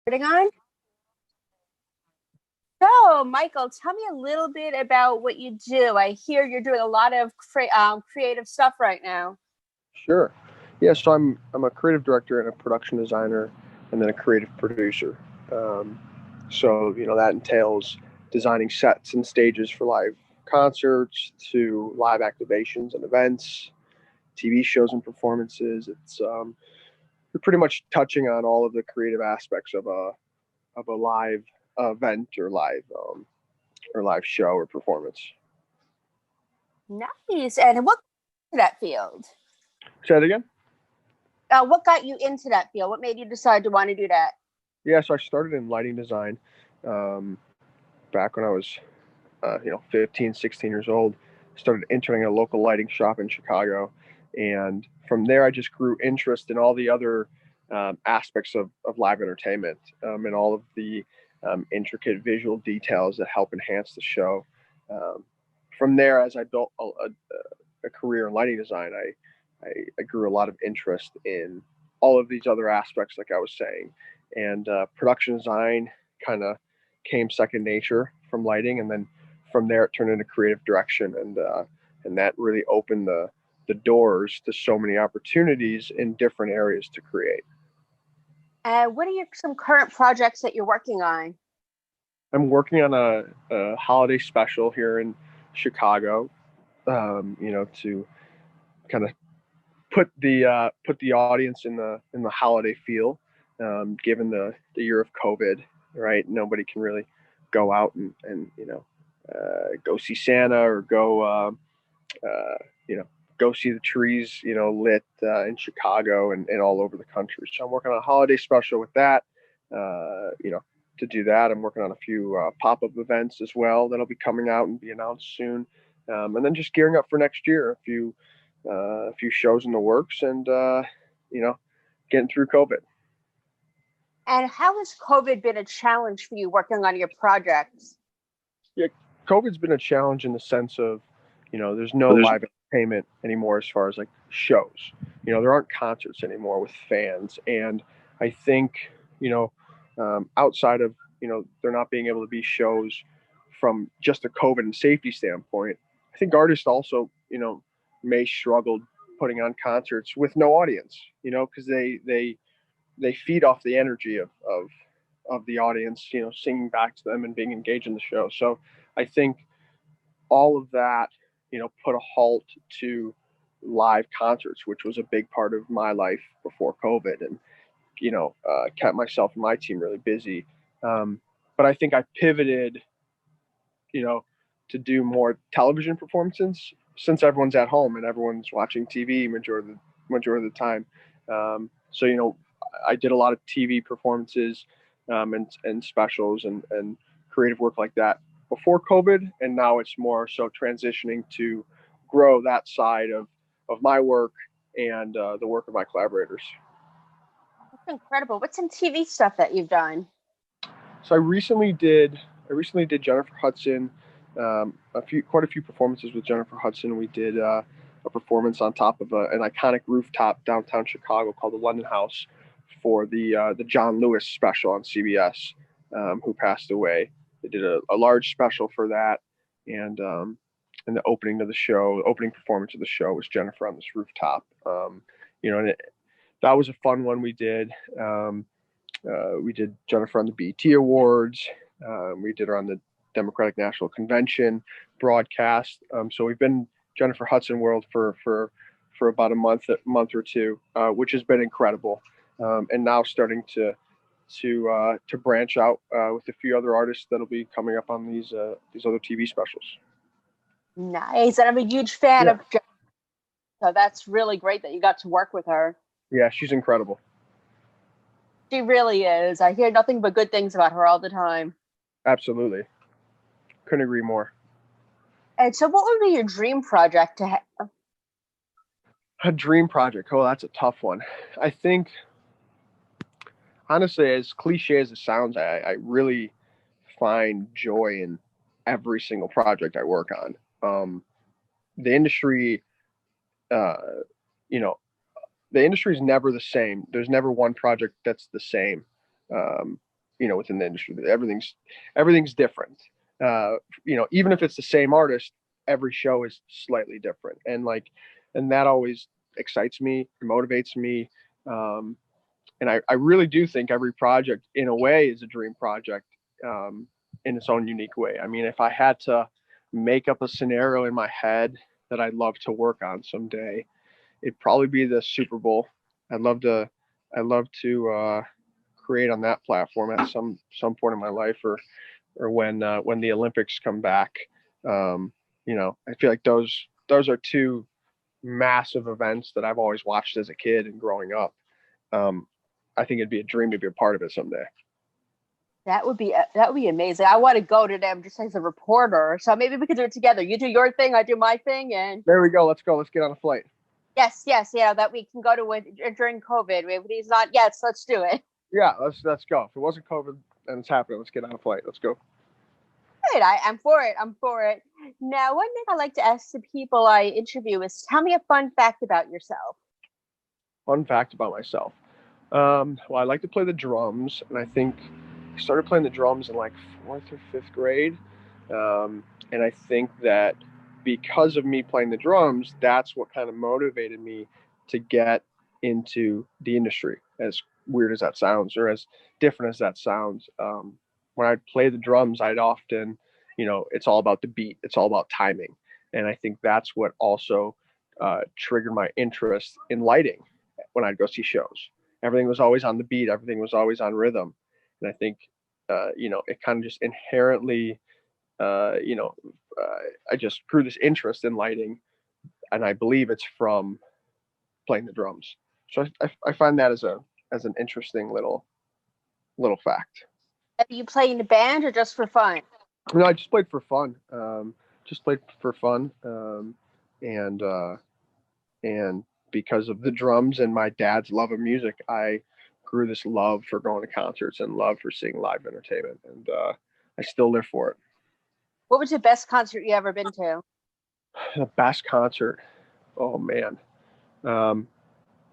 Putting on. So, Michael, tell me a little bit about what you do. I hear you're doing a lot of creative stuff right now. Sure. Yeah, so I'm a creative director and a production designer, and then a creative producer. Um, so that entails designing sets and stages for live concerts to live activations and events, TV shows and performances. You're pretty much touching on all of the creative aspects of a live event or live show or performance. Nice. And what got you into that field? Say that again. What got you into that field? What made you decide to want to do that? Yeah, so I started in lighting design um, back when I was 15, 16 years old. Started interning at a local lighting shop in Chicago. And from there, I just grew interest in all the other aspects of live entertainment and all of the intricate visual details that help enhance the show. Um, from there, as I built a career in lighting design, I grew a lot of interest in all of these other aspects, like I was saying. And production design kind of came second nature from lighting, and then from there it turned into creative direction, and that really opened the doors to so many opportunities in different areas to create. What are some current projects that you're working on? I'm working on a holiday special here in Chicago, to kind of put the audience in the holiday feel. Given the year of COVID, right? Nobody can really go out and go see Santa or uh, you know go see the trees lit in Chicago and all over the country. So I'm working on a holiday special with that. Uh, you know, to do that, I'm working on a few pop-up events as well that'll be coming out and be announced soon. And then just gearing up for next year, a few shows in the works, and you know, getting through COVID. And how has COVID been a challenge for you working on your projects? Yeah, COVID's been a challenge in the sense of, there's no live entertainment anymore as far as like shows. There aren't concerts anymore with fans, and I think, outside of there not being able to be shows from just a COVID and safety standpoint, I think artists also may struggle putting on concerts with no audience. Because they feed off the energy of the audience, singing back to them and being engaged in the show. So I think all of that, put a halt to live concerts, which was a big part of my life before COVID, and kept myself and my team really busy. But I think I pivoted, you know, to do more television performances since everyone's at home and everyone's watching TV majority of the time. So I did a lot of TV performances and specials and creative work like that before COVID, and now it's more so transitioning to grow that side of my work and the work of my collaborators. That's incredible. What's some TV stuff that you've done? So I recently did Jennifer Hudson, quite a few performances with Jennifer Hudson. We did a performance on top of an iconic rooftop downtown Chicago called the London House for the John Lewis special on CBS, who passed away. They did a large special for that, and the opening performance of the show was Jennifer on this rooftop. That was a fun one we did. We did Jennifer on the BET Awards. We did her on the Democratic National Convention broadcast. So we've been Jennifer Hudson World for about a month or two, which has been incredible. And now starting to branch out with a few other artists that'll be coming up on these other TV specials. Nice. And I'm a huge fan Yeah, of Jessica. So that's really great that you got to work with her. yeah, she's incredible. She really is. I hear nothing but good things about her all the time. Absolutely, couldn't agree more. And so, what would be your dream project to have? A dream project. Oh, that's a tough one. I think honestly, as cliche as it sounds, I really find joy in every single project I work on. The industry, uh, you know, the industry is never the same. There's never one project that's the same. Um, within the industry. Everything's different. Even if it's the same artist, every show is slightly different, and that always excites me, motivates me. Um, and I really do think every project, in a way, is a dream project, in its own unique way. I mean, if I had to make up a scenario in my head that I'd love to work on someday, it'd probably be the Super Bowl. I'd love to, create on that platform at some point in my life, or when the Olympics come back. I feel like those are two massive events that I've always watched as a kid and growing up. Um, I think it'd be a dream to be a part of it someday. That would be amazing. I want to go to them just as a reporter. So maybe we could do it together. You do your thing, I do my thing, and There we go. Let's go. Let's get on a flight. yes, yes, that we can go to it during COVID. If he's not, yes, let's do it. Yeah, let's go. If it wasn't COVID and it's happening, let's get on a flight. Let's go. Good. I'm for it. I'm for it. Now, one thing I like to ask the people I interview is tell me a fun fact about yourself. Fun fact about myself. Well, I like to play the drums, and I think I started playing the drums in like fourth or fifth grade. And I think that because of me playing the drums, that's what kind of motivated me to get into the industry. As weird as that sounds, or as different as that sounds, when I'd play the drums, I'd often, it's all about the beat, it's all about timing, and I think that's what also triggered my interest in lighting when I'd go see shows. Everything was always on the beat, everything was always on rhythm, and I think it kind of just inherently, uh, you know, I just grew this interest in lighting, and I believe it's from playing the drums. So I find that as an interesting little fact. Do you play in a band or just for fun? I just played for fun. Just played for fun, and and because of the drums and my dad's love of music, I grew this love for going to concerts and love for seeing live entertainment, and I still live for it. What was the best concert you ever been to? The best concert, oh man, um,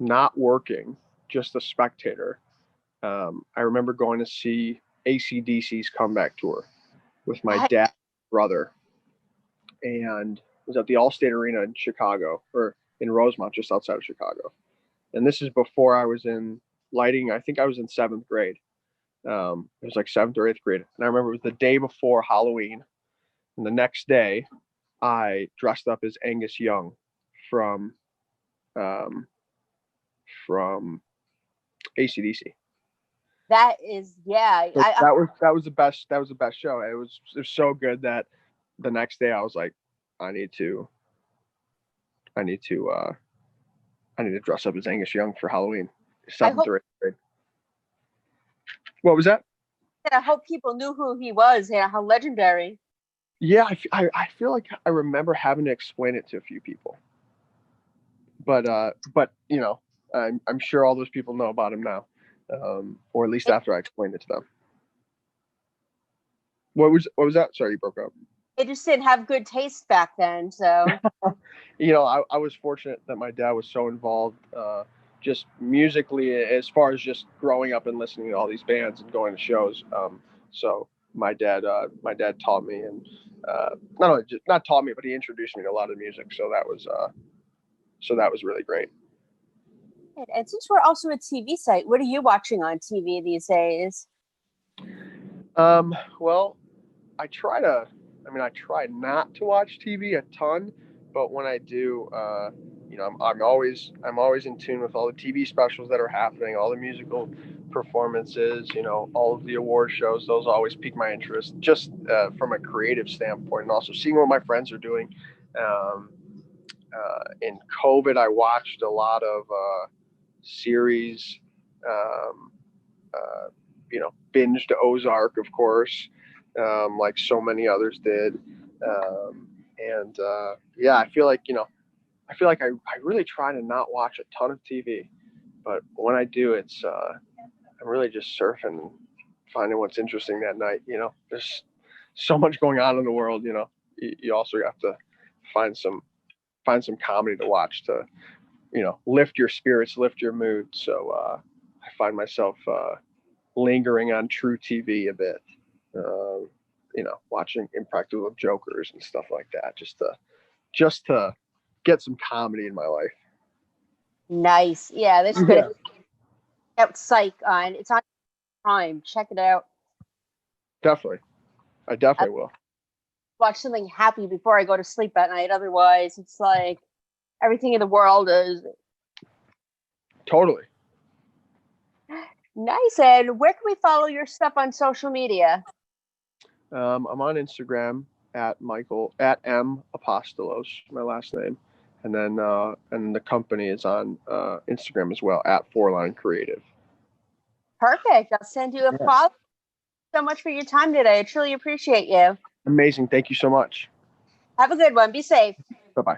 not working, just a spectator. I remember going to see ACDC's comeback tour with my I, dad's brother, and it was at the Allstate Arena in Chicago, or in Rosemont, just outside of Chicago. And this is before I was in lighting. I think I was in seventh grade. It was like seventh or eighth grade, and I remember it was the day before Halloween, and the next day I dressed up as Angus Young from um, from ACDC. that is, yeah. So that was the best show. It was so good that the next day I was like, I need to I need to I need to dress up as Angus Young for Halloween, I seventh hope or eighth grade. What was that? I hope people knew who he was. How legendary. Yeah, I feel like I remember having to explain it to a few people, but I'm sure all those people know about him now, or at least after I explained it to them. What was that? Sorry, you broke up. They just didn't have good taste back then. So I was fortunate that my dad was so involved, just musically, as far as just growing up and listening to all these bands and going to shows. So my dad taught me, and not only just, not taught me, but he introduced me to a lot of music. So that was really great. and since we're also a TV site, what are you watching on TV these days? Well, I try to. I try not to watch TV a ton, but when I do, I'm always in tune with all the TV specials that are happening, all the musical performances, all of the award shows. Those always pique my interest, just from a creative standpoint, and also seeing what my friends are doing. Um, in COVID, I watched a lot of series. Um, Binged Ozark, of course, like so many others did. And yeah, I really try to not watch a ton of TV, but when I do, I'm really just surfing, finding what's interesting that night. There's so much going on in the world. You also have to find some comedy to watch to lift your spirits, lift your mood. So I find myself lingering on True TV a bit. Watching Impractical Jokers and stuff like that, just to get some comedy in my life. Nice. Yeah, there's good. Yeah, Out Psych on. It's on Prime. Check it out. definitely. I definitely will. Watch something happy before I go to sleep at night. Otherwise, it's like everything in the world is Totally. nice. And where can we follow your stuff on social media? I'm on Instagram at M Apostolos, my last name, and then the company is on Instagram as well at Four Line Creative. Perfect. I'll send you a follow. So much for your time today. I truly appreciate you. Amazing. Thank you so much. Have a good one. Be safe. Bye-bye.